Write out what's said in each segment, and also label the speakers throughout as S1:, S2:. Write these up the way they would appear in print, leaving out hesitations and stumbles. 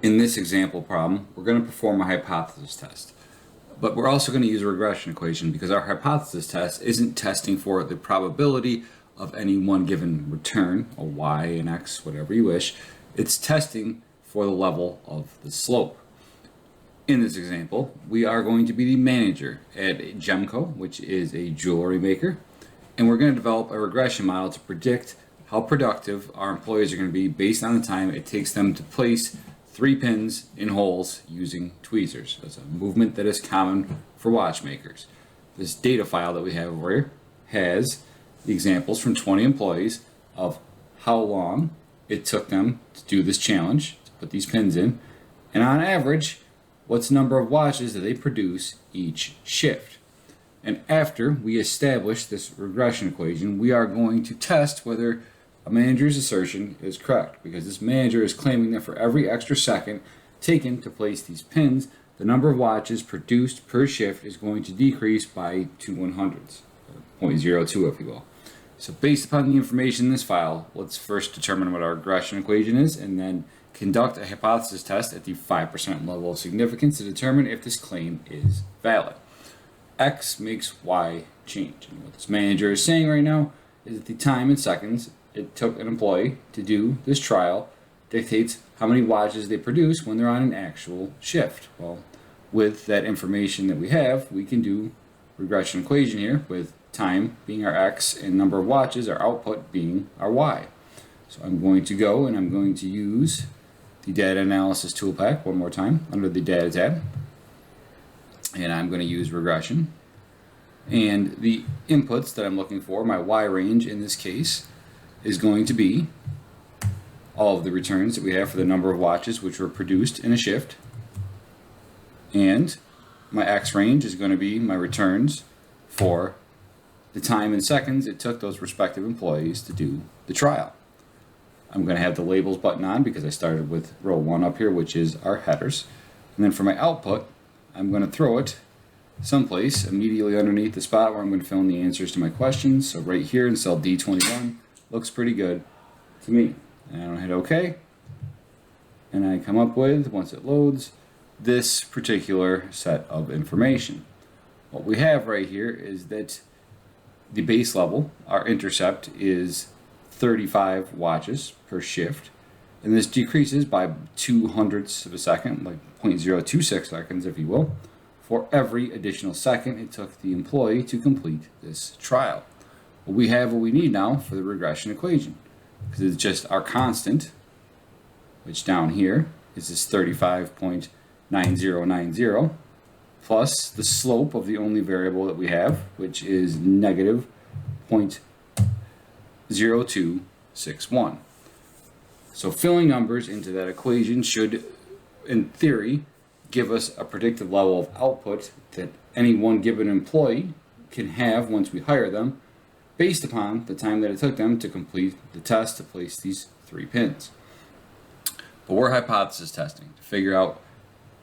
S1: In this example problem, we're going to perform a hypothesis test. But we're also going to use a regression equation because our hypothesis test isn't testing for the probability of any one given return, a y, an x, whatever you wish. It's testing for the level of the slope. In this example, we are going to be the manager at Gemco, which is a jewelry maker, and we're going to develop a regression model to predict how productive our employees are going to be based on the time it takes them to place 3 pins in holes using tweezers. That's a movement that is common for watchmakers. This data file that we have over here has the examples from 20 employees of how long it took them to do this challenge, to put these pins in, and on average, what's the number of watches that they produce each shift. And after we establish this regression equation, we are going to test whether a manager's assertion is correct, because this manager is claiming that for every extra second taken to place these pins, the number of watches produced per shift is going to decrease by 2/100ths, 0.02 if you will. So based upon the information in this file, let's first determine what our regression equation is, and then conduct a hypothesis test at the 5% level of significance to determine if this claim is valid. X makes Y change. And what this manager is saying right now is that the time in seconds it took an employee to do this trial dictates how many watches they produce when they're on an actual shift. Well, with that information that we have, we can do regression equation here with time being our X and number of watches, our output being our Y. So I'm going to go and I'm going to use the data analysis tool pack one more time under the data tab. And I'm going to use regression. And the inputs that I'm looking for, my Y range in this case, is going to be all of the returns that we have for the number of watches which were produced in a shift. And my X range is going to be my returns for the time in seconds it took those respective employees to do the trial. I'm going to have the labels button on because I started with row 1 up here, which is our headers. And then for my output, I'm going to throw it someplace immediately underneath the spot where I'm going to fill in the answers to my questions. So right here in cell D21 looks pretty good to me. And I'll hit OK. And I come up with, once it loads, this particular set of information. What we have right here is that the base level, our intercept, is 35 watches per shift. And this decreases by 2/100ths of a second, like 0.026 seconds if you will, for every additional second it took the employee to complete this trial. Well, we have what we need now for the regression equation, because it's just our constant, which down here is this 35.9090, plus the slope of the only variable that we have, which is negative 0.0261. So filling numbers into that equation should, in theory, give us a predicted level of output that any one given employee can have once we hire them, based upon the time that it took them to complete the test to place these 3 pins. But we're hypothesis testing to figure out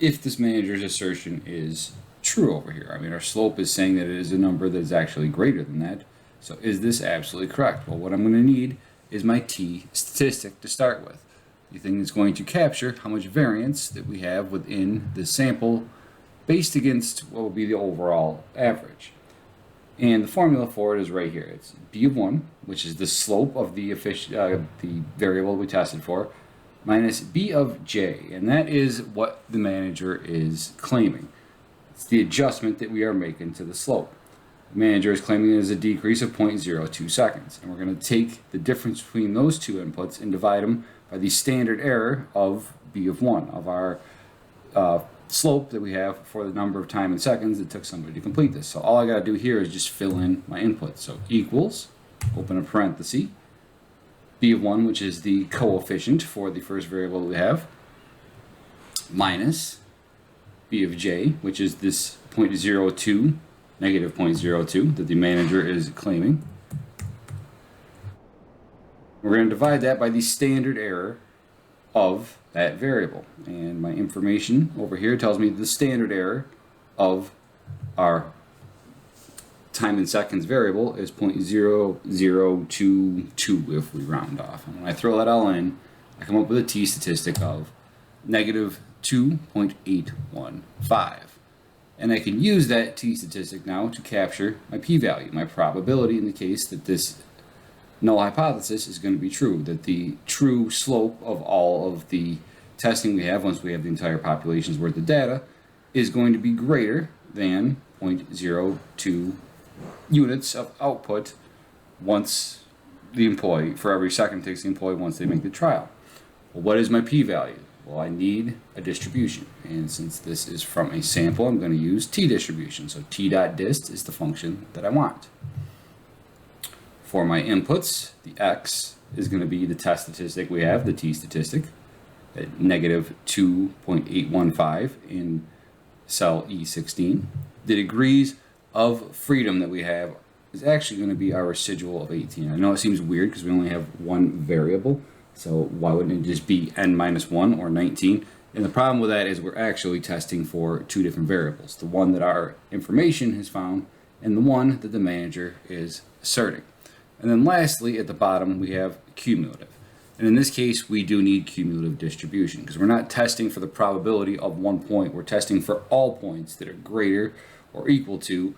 S1: if this manager's assertion is true over here. I mean, our slope is saying that it is a number that is actually greater than that. So is this absolutely correct? Well, what I'm going to need is my t statistic to start with. The thing that's going to capture how much variance that we have within the sample based against what will be the overall average. And the formula for it is right here. It's B1, which is the slope of the variable we tested for, minus B of J, and that is what the manager is claiming. It's the adjustment that we are making to the slope. The manager is claiming there's a decrease of 0.02 seconds, and we're going to take the difference between those two inputs and divide them by the standard error of B of 1, of our slope that we have for the number of time in seconds it took somebody to complete this. So all I got to do here is just fill in my input. So equals, open a parenthesis, B of 1, which is the coefficient for the first variable that we have, minus B of J, which is this 0.02, negative 0.02 that the manager is claiming. We're going to divide that by the standard error of that variable. And my information over here tells me the standard error of our time in seconds variable is 0.0022 if we round off. And when I throw that all in, I come up with a t statistic of negative 2.815. And I can use that t-statistic now to capture my p-value, my probability in the case that this null hypothesis is going to be true, that the true slope of all of the testing we have once we have the entire population's worth of data is going to be greater than 0.02 units of output once the employee, for every second it takes the employee once they make the trial. Well, what is my p-value? Well, I need a distribution, and since this is from a sample, I'm going to use t-distribution. So t.dist is the function that I want. For my inputs, the x is going to be the test statistic we have, the t-statistic, at negative 2.815 in cell E16. The degrees of freedom that we have is actually going to be our residual of 18. I know it seems weird because we only have one variable, so why wouldn't it just be n minus 1 or 19? And the problem with that is we're actually testing for two different variables, the one that our information has found and the one that the manager is asserting. And then lastly, at the bottom, we have cumulative. And in this case, we do need cumulative distribution because we're not testing for the probability of 1 point. We're testing for all points that are greater or equal to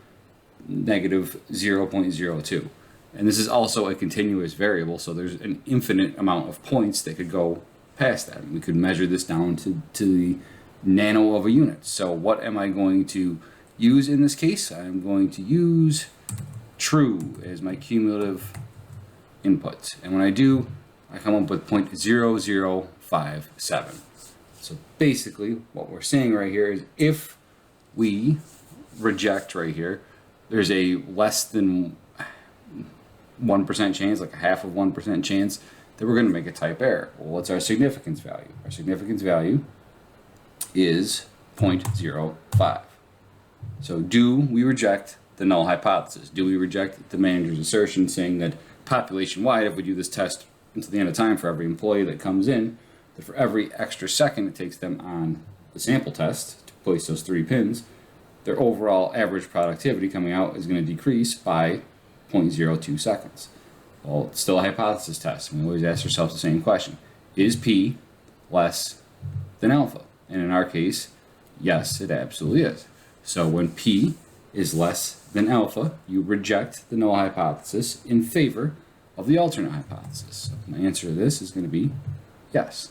S1: negative 0.02. And this is also a continuous variable, so there's an infinite amount of points that could go past that. We could measure this down to the nano of a unit. So what am I going to use in this case? I'm going to use true as my cumulative input. And when I do, I come up with 0.0057. So basically what we're saying right here is if we reject right here, there's a less than 1% chance, like a half of 1% chance that we're going to make a type error. Well, what's our significance value? Our significance value is 0.05. So do we reject the null hypothesis? Do we reject the manager's assertion saying that population-wide, if we do this test until the end of time for every employee that comes in, that for every extra second it takes them on the sample test to place those 3 pins, their overall average productivity coming out is going to decrease by 0.02 seconds. Well, it's still a hypothesis test. We always ask ourselves the same question. Is P less than alpha? And in our case, yes, it absolutely is. So when P is less than alpha, you reject the null hypothesis in favor of the alternate hypothesis. So my answer to this is going to be yes.